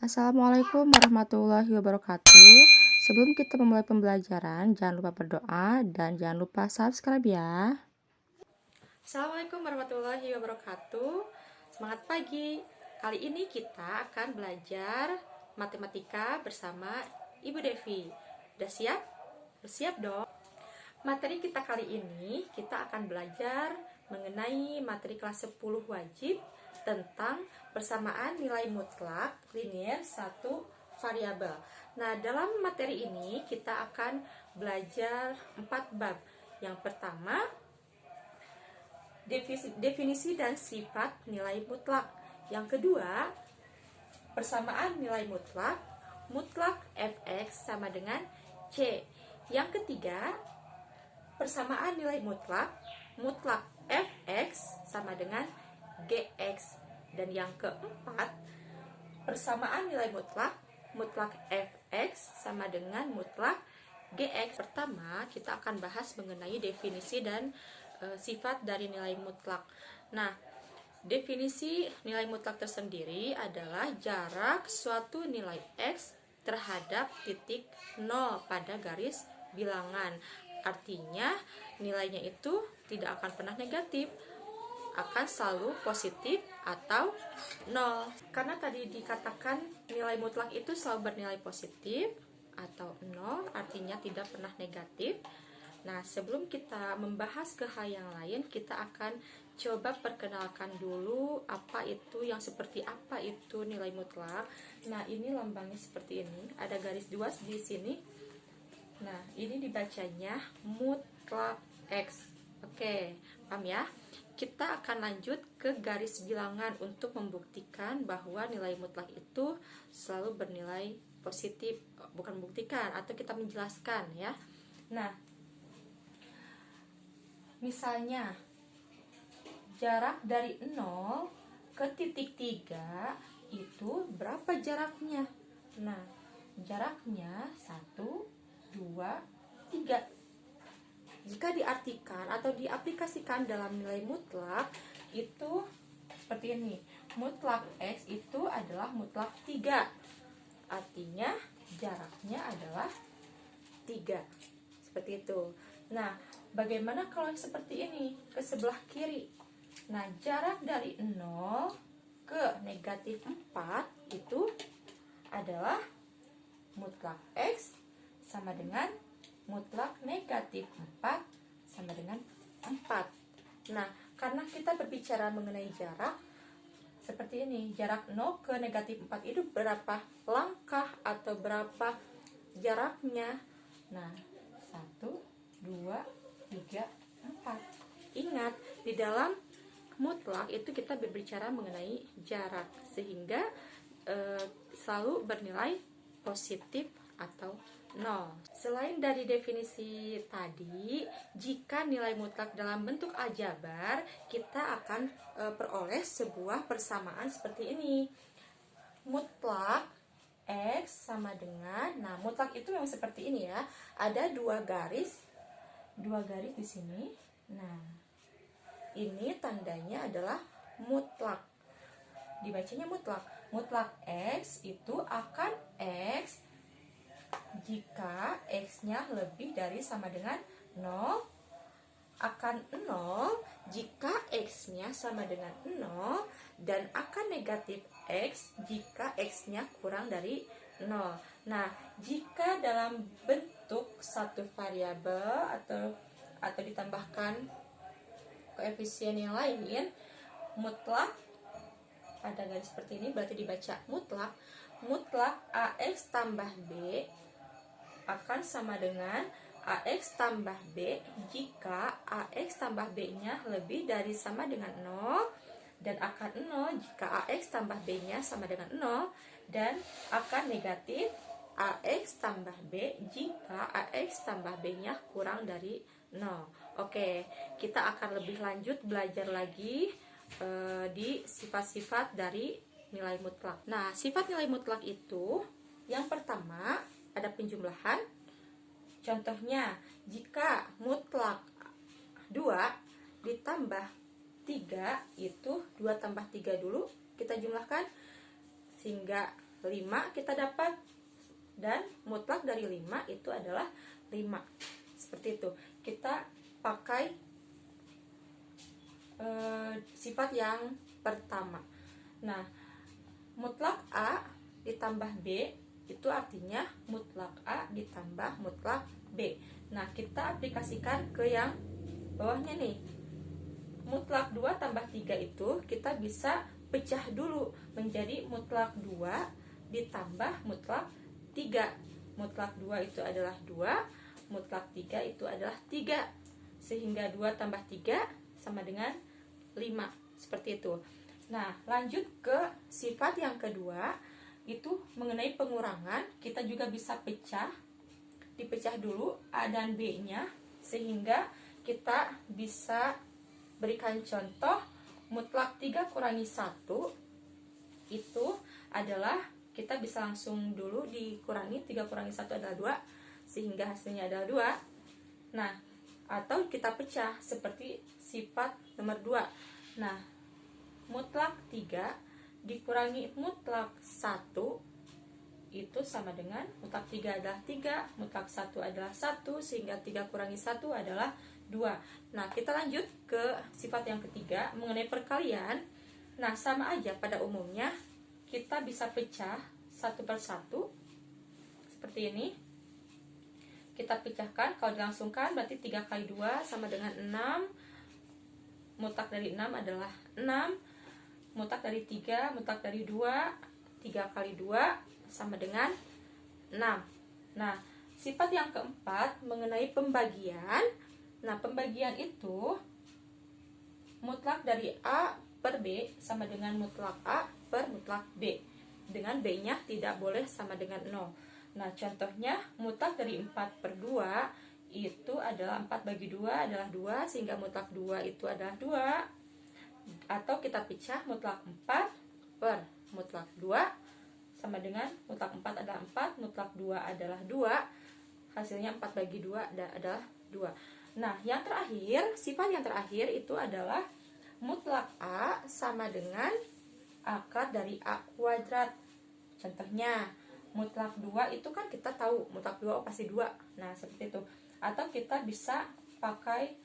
Assalamualaikum warahmatullahi wabarakatuh. Sebelum kita memulai pembelajaran, jangan lupa berdoa dan jangan lupa subscribe ya. Assalamualaikum warahmatullahi wabarakatuh. Semangat pagi. Kali ini kita akan belajar matematika bersama Ibu Devi. Udah siap? Siap dong. Materi kita kali ini kita akan belajar mengenai materi kelas 10 wajib tentang persamaan nilai mutlak linier satu variabel. Nah, dalam materi ini kita akan belajar 4 bab. Yang pertama, definisi dan sifat nilai mutlak. Yang kedua, persamaan nilai mutlak, mutlak fx sama dengan c. Yang ketiga, persamaan nilai mutlak, mutlak fx sama dengan gx. Dan yang keempat, persamaan nilai mutlak, mutlak fx sama dengan mutlak gx. Pertama, kita akan bahas mengenai definisi dan sifat dari nilai mutlak. Nah, definisi nilai mutlak tersendiri adalah jarak suatu nilai x terhadap titik 0 pada garis bilangan. Artinya nilainya itu tidak akan pernah negatif, akan selalu positif atau 0. Karena tadi dikatakan nilai mutlak itu selalu bernilai positif atau 0, artinya tidak pernah negatif. Nah, sebelum kita membahas ke hal yang lain, kita akan coba perkenalkan dulu yang seperti apa itu nilai mutlak. Nah, ini lambangnya seperti ini, ada garis 2 di sini. Nah, ini dibacanya mutlak X. Oke, paham ya? Kita akan lanjut ke garis bilangan untuk membuktikan bahwa nilai mutlak itu selalu bernilai positif. Bukan membuktikan, atau kita menjelaskan ya. Nah, misalnya jarak dari 0 ke titik 3 itu berapa jaraknya? Nah, jaraknya 1, 2, 3. Jika diartikan atau diaplikasikan dalam nilai mutlak itu seperti ini. Mutlak X itu adalah mutlak 3. Artinya jaraknya adalah 3. Seperti itu. Nah, bagaimana kalau yang seperti ini? Ke sebelah kiri. Nah, jarak dari 0 ke negatif 4 itu adalah mutlak X sama dengan mutlak negatif 4 sama dengan 4. Nah, karena kita berbicara mengenai jarak seperti ini, jarak 0 ke negatif 4 itu berapa langkah atau berapa jaraknya? Nah, 1, 2, 3, 4. Ingat, di dalam mutlak itu kita berbicara mengenai jarak, sehingga selalu bernilai positif atau 0. Selain dari definisi tadi, jika nilai mutlak dalam bentuk aljabar, kita akan peroleh sebuah persamaan seperti ini. Mutlak X sama dengan, nah mutlak itu memang seperti ini ya. Ada dua garis di sini. Nah, ini tandanya adalah mutlak. Dibacanya mutlak. Mutlak X itu akan X jika X-nya lebih dari sama dengan 0, akan 0 jika X-nya sama dengan 0, dan akan negatif X jika X-nya kurang dari 0. Nah, jika dalam bentuk satu variabel atau ditambahkan koefisien yang lain, mutlak pada garis seperti ini berarti dibaca mutlak AX tambah B akan sama dengan AX tambah B jika AX tambah B nya lebih dari sama dengan 0, dan akan 0 jika AX tambah B nya sama dengan 0, dan akan negatif AX tambah B jika AX tambah B nya kurang dari 0. Oke, kita akan lebih lanjut belajar lagi di sifat-sifat dari nilai mutlak. Nah, sifat nilai mutlak itu yang pertama ada penjumlahan. Contohnya, jika mutlak 2 ditambah 3 itu 2 tambah 3 dulu kita jumlahkan sehingga 5 kita dapat, dan mutlak dari 5 itu adalah 5. Seperti itu. Kita pakai sifat yang pertama. Nah, mutlak A ditambah B itu artinya mutlak A ditambah mutlak B. Nah, kita aplikasikan ke yang bawahnya nih. Mutlak 2 tambah 3 itu kita bisa pecah dulu menjadi mutlak 2 ditambah mutlak 3. Mutlak 2 itu adalah 2, mutlak 3 itu adalah 3. Sehingga 2 tambah 3 sama dengan 5. Seperti itu. Nah, lanjut ke sifat yang kedua, itu mengenai pengurangan. Kita juga bisa pecah. Dipecah dulu A dan B-nya, sehingga kita bisa berikan contoh. Mutlak 3 kurangi 1 itu adalah, kita bisa langsung dulu dikurangi. 3 kurangi 1 adalah 2, sehingga hasilnya adalah 2. Nah, atau kita pecah seperti sifat nomor 2. Nah, mutlak 3 dikurangi mutlak 1 itu sama dengan, mutlak 3 adalah 3, mutlak 1 adalah 1, sehingga 3 kurangi 1 adalah 2. Nah, kita lanjut ke sifat yang ketiga mengenai perkalian. Nah, sama aja pada umumnya, kita bisa pecah satu per satu seperti ini. Kita pecahkan, kalau dilangsungkan berarti 3 kali 2 sama dengan 6. Mutlak dari 6 adalah 6. Mutlak dari 3, mutlak dari 2, 3 kali 2 sama dengan 6. Nah, sifat yang keempat mengenai pembagian. Nah, pembagian itu mutlak dari A per B sama dengan mutlak A per mutlak B. Dengan B-nya tidak boleh sama dengan 0. Nah, contohnya mutlak dari 4 per 2 itu adalah 4 bagi 2 adalah 2, sehingga mutlak 2 itu adalah 2. Atau kita pecah, mutlak 4 per mutlak 2 sama dengan mutlak 4 adalah 4, mutlak 2 adalah 2, hasilnya 4 bagi 2 adalah 2. Nah, yang terakhir, sifat yang terakhir itu adalah mutlak A sama dengan akar dari A kuadrat. Contohnya, mutlak 2 itu kan kita tahu, mutlak 2 pasti 2. Nah, seperti itu. Atau kita bisa pakai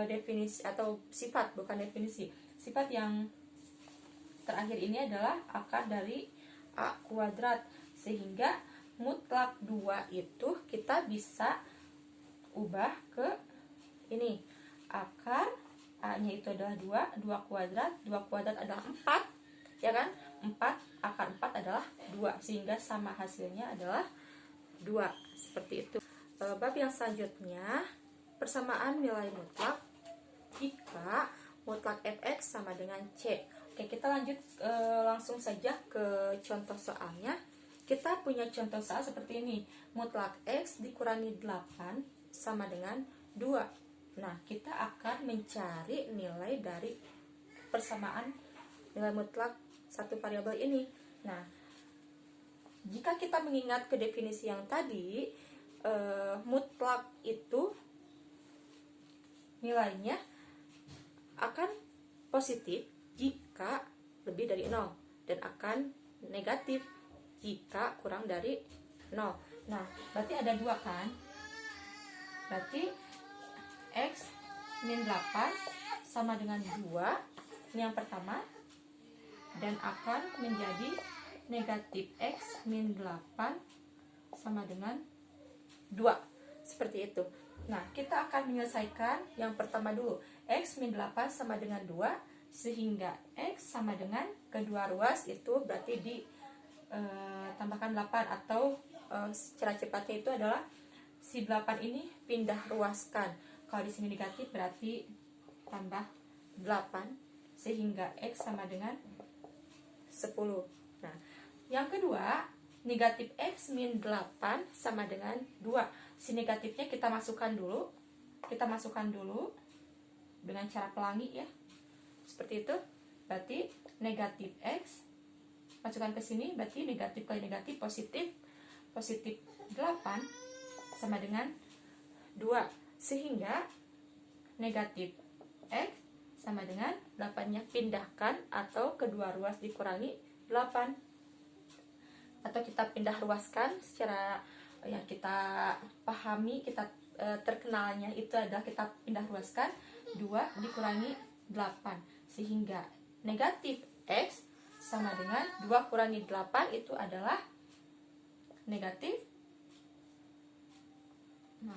definisi atau sifat, bukan definisi. Sifat yang terakhir ini adalah akar dari A kuadrat, sehingga mutlak 2 itu kita bisa ubah ke ini, akar A-nya itu adalah 2, 2 kuadrat, 2 kuadrat adalah 4, ya kan? 4, akar 4 adalah 2, sehingga sama hasilnya adalah 2, seperti itu. Bab yang selanjutnya, persamaan nilai mutlak jika mutlak fx sama dengan c. Oke, kita lanjut langsung saja ke contoh soalnya. Kita punya contoh soal seperti ini. Mutlak x dikurangi 8 sama dengan 2. Nah, kita akan mencari nilai dari persamaan nilai mutlak satu variabel ini. Nah, jika kita mengingat ke definisi yang tadi, mutlak itu nilainya akan positif jika lebih dari 0 dan akan negatif jika kurang dari 0. Nah, berarti ada 2 kan? Berarti x min 8 sama dengan 2, ini yang pertama, dan akan menjadi negatif x min 8 sama dengan 2. Seperti itu. Nah, kita akan menyelesaikan yang pertama dulu. X min 8 sama dengan 2, sehingga X sama dengan kedua ruas itu berarti ditambahkan 8, atau secara cepatnya itu adalah si 8 ini pindah ruaskan. Kalau di sini negatif berarti tambah 8, sehingga X sama dengan 10. Nah, yang kedua, negatif X min 8 sama dengan 2. Si negatifnya kita masukkan dulu. Kita masukkan dulu dengan cara pelangi ya. Seperti itu. Berarti negatif X masukkan ke sini, berarti negatif kali negatif positif. Positif 8 sama dengan 2. Sehingga negatif X sama dengan 8-nya pindahkan, atau kedua ruas dikurangi 8. Atau atau kita pindah ruaskan secara yang kita pahami, kita terkenalnya itu adalah kita pindah ruaskan 2 dikurangi 8, sehingga negatif X sama dengan 2 kurangi 8 itu adalah negatif 6,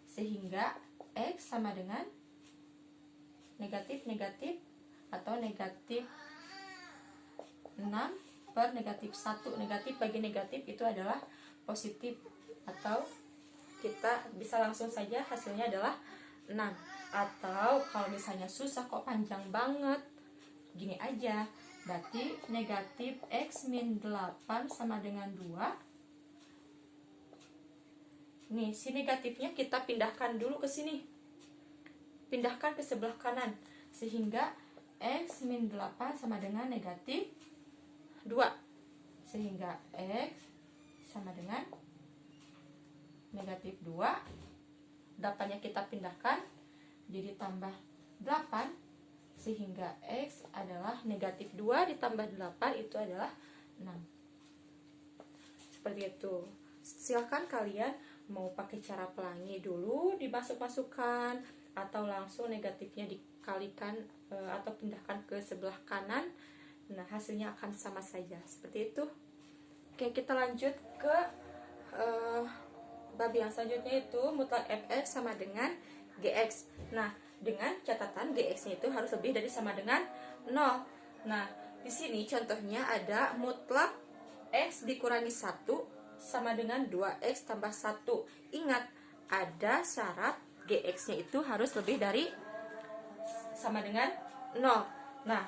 sehingga X sama dengan negatif atau negatif 6 per negatif 1. Negatif bagi negatif itu adalah positif, atau kita bisa langsung saja hasilnya adalah 6. Atau kalau misalnya susah kok panjang banget, gini aja, berarti negatif X min 8 sama dengan 2. Nih, si negatifnya kita pindahkan dulu ke sini, pindahkan ke sebelah kanan, sehingga X min 8 sama dengan negatif 2, sehingga X sama dengan negatif 2. 8-nya kita pindahkan jadi tambah 8, sehingga X adalah negatif 2 ditambah 8 itu adalah 6. Seperti itu. Silahkan kalian mau pakai cara pelangi dulu dimasuk-masukkan, atau langsung negatifnya dikalikan atau pindahkan ke sebelah kanan. Nah, hasilnya akan sama saja seperti itu. Oke, kita lanjut ke bab yang selanjutnya, itu mutlak fx sama dengan gx. Nah, dengan catatan gx-nya itu harus lebih dari sama dengan 0. Nah, di sini contohnya ada mutlak x dikurangi 1 sama dengan 2x tambah 1. Ingat, ada syarat gx-nya itu harus lebih dari sama dengan 0. Nah,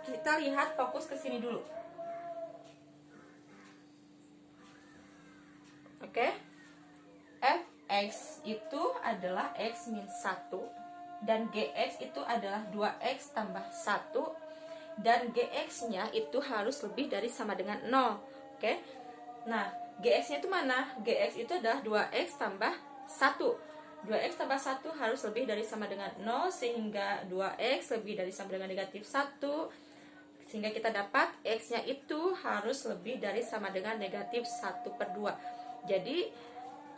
kita lihat, fokus ke sini dulu. Oke. Fx itu adalah x min 1 dan gx itu adalah 2x tambah 1, dan gx-nya itu harus lebih dari sama dengan 0. Oke. Nah, gx-nya itu mana? Gx itu adalah 2x tambah 1. 2x tambah 1 harus lebih dari sama dengan 0, sehingga 2x lebih dari sama dengan negatif 1, sehingga kita dapat x-nya itu harus lebih dari sama dengan negatif 1/2. Jadi,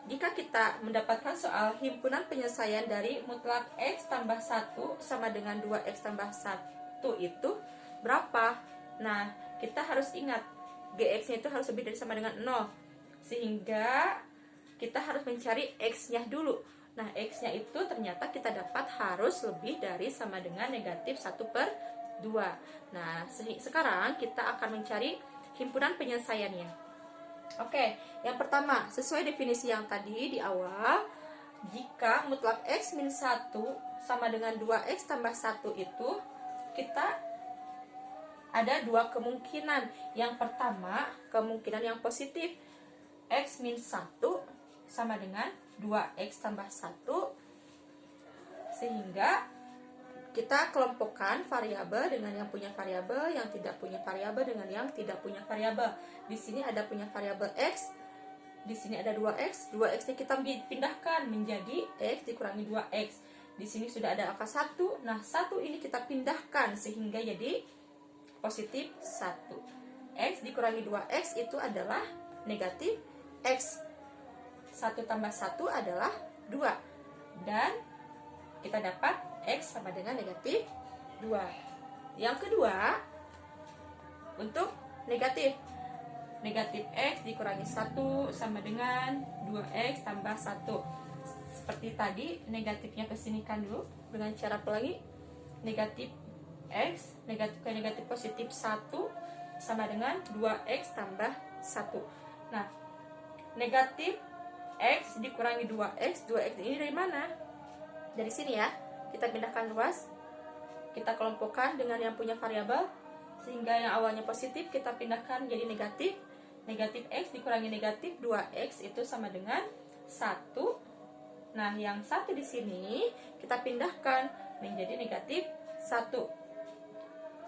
jika kita mendapatkan soal himpunan penyelesaian dari mutlak x tambah 1 sama dengan 2x tambah 1 itu berapa? Nah, kita harus ingat gx-nya itu harus lebih dari sama dengan 0, sehingga kita harus mencari x-nya dulu. Nah, x-nya itu ternyata kita dapat harus lebih dari sama dengan negatif 1/2. Nah, sekarang kita akan mencari himpunan penyelesaiannya. Oke, yang pertama, sesuai definisi yang tadi di awal, jika mutlak x min 1 sama dengan 2x tambah 1 itu, kita ada 2 kemungkinan. Yang pertama, kemungkinan yang positif, x min 1 sama dengan 2x tambah 1, sehingga kita kelompokkan variabel dengan yang punya variabel, yang tidak punya variabel dengan yang tidak punya variabel. Di sini ada punya variabel x, di sini ada 2x, 2x-nya kita pindahkan menjadi x dikurangi 2x. Di sini sudah ada angka 1, nah 1 ini kita pindahkan sehingga jadi positif 1. X dikurangi 2x itu adalah negatif x. 1 tambah 1 adalah 2. Dan kita dapat x sama dengan negatif 2. Yang kedua, untuk negatif. Negatif x dikurangi 1 sama dengan 2x tambah 1. Seperti tadi, negatifnya kesinikan dulu dengan cara pelangi. Negatif x, negatif ke negatif positif 1 sama dengan 2x tambah 1. Nah, negatif x dikurangi 2x, 2x ini dari mana? Dari sini ya. Kita pindahkan ruas, kita kelompokkan dengan yang punya variabel, sehingga yang awalnya positif kita pindahkan jadi negatif. Negatif x dikurangi negatif 2x itu sama dengan 1. Nah, yang 1 di sini kita pindahkan menjadi negatif 1,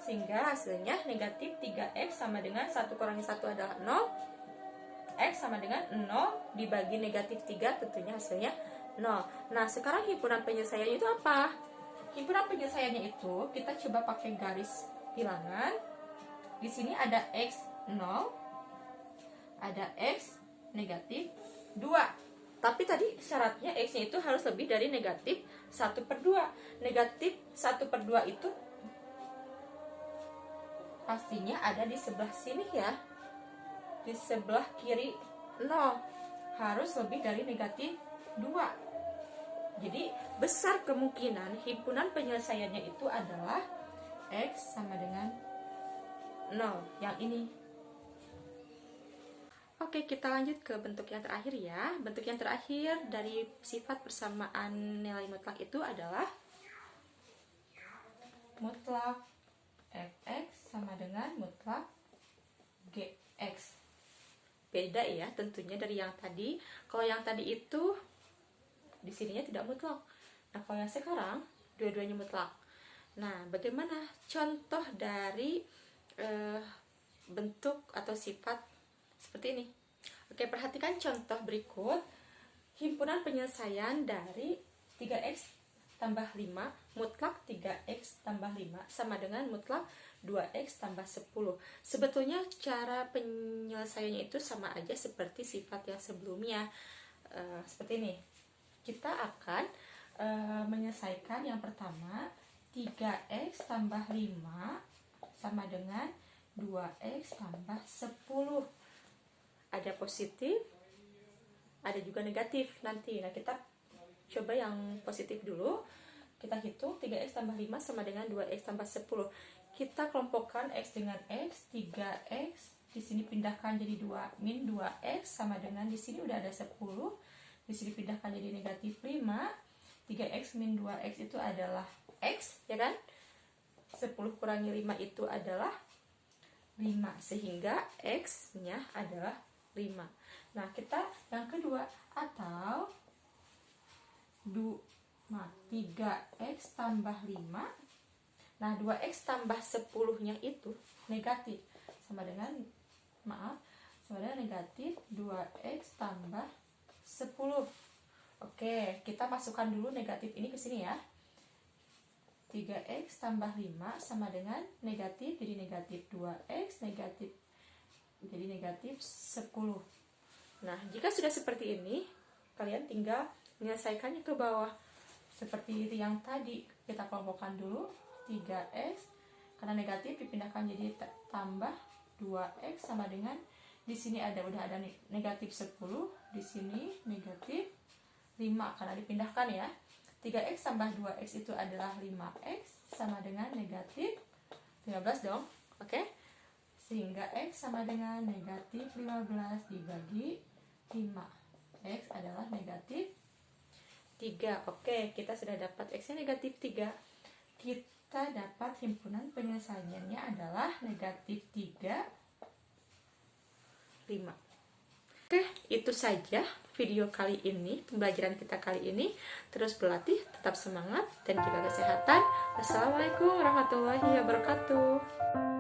sehingga hasilnya negatif 3x sama dengan 1 kurangi 1 adalah 0. X sama dengan 0 dibagi negatif 3, tentunya hasilnya 0. Nah, sekarang himpunan penyelesaiannya itu apa? Himpunan penyelesaiannya itu kita coba pakai garis bilangan. Di sini ada X 0, ada X negatif 2. Tapi tadi syaratnya X-nya itu harus lebih dari negatif 1/2. Negatif 1/2 itu pastinya ada di sebelah sini ya. Di sebelah kiri 0. Harus lebih dari negatif 2. Jadi besar kemungkinan himpunan penyelesaiannya itu adalah X sama dengan 0. Yang ini. Oke, kita lanjut ke bentuk yang terakhir ya. Bentuk yang terakhir dari sifat persamaan nilai mutlak itu adalah mutlak fx sama dengan mutlak gx. Beda ya tentunya dari yang tadi. Kalau yang tadi itu di sininya tidak mutlak. Nah, kalau yang sekarang dua-duanya mutlak. Nah, bagaimana contoh dari bentuk atau sifat seperti ini? Oke, perhatikan contoh berikut. Himpunan penyelesaian dari 3x tambah 5 mutlak 3x tambah 5 sama dengan mutlak 2x tambah 10. Sebetulnya cara penyelesaiannya itu sama aja seperti sifat yang sebelumnya. Seperti ini. Kita akan menyelesaikan yang pertama 3x tambah 5 sama dengan 2x tambah 10. Ada positif, ada juga negatif nanti. Nah, kita coba yang positif dulu. Kita hitung 3x tambah 5 sama dengan 2x tambah 10. Kita kelompokkan x dengan x, 3x di sini pindahkan jadi 2 min 2x sama dengan di sini udah ada 10. Di sini pindahkan jadi negatif 5. 3x min 2x itu adalah x, ya kan? 10 kurangi 5 itu adalah 5, sehingga x-nya adalah 5. Nah, kita yang kedua, atau 3x tambah 5. Nah, 2x tambah 10-nya itu negatif. Sama dengan negatif 2x tambah 10. Oke, kita masukkan dulu negatif ini ke sini ya. 3x tambah 5 sama dengan negatif, jadi negatif 2x, negatif jadi negatif 10. Nah, jika sudah seperti ini, kalian tinggal menyelesaikannya ke bawah. Seperti yang tadi, kita kelompokkan dulu 3x, karena negatif dipindahkan jadi tambah 2x sama dengan di sini udah ada negatif 10, di sini negatif 5 karena dipindahkan ya. 3x tambah 2x itu adalah 5x sama dengan negatif 15 dong. Oke? Sehingga x sama dengan negatif 15 dibagi 5. X adalah negatif 3. Oke, kita sudah dapat x-nya negatif 3. Kita dapat himpunan penyelesaiannya adalah negatif 3, 5. Oke, itu saja video kali ini, pembelajaran kita kali ini. Terus berlatih, tetap semangat, dan jaga kesehatan. Wassalamualaikum warahmatullahi wabarakatuh.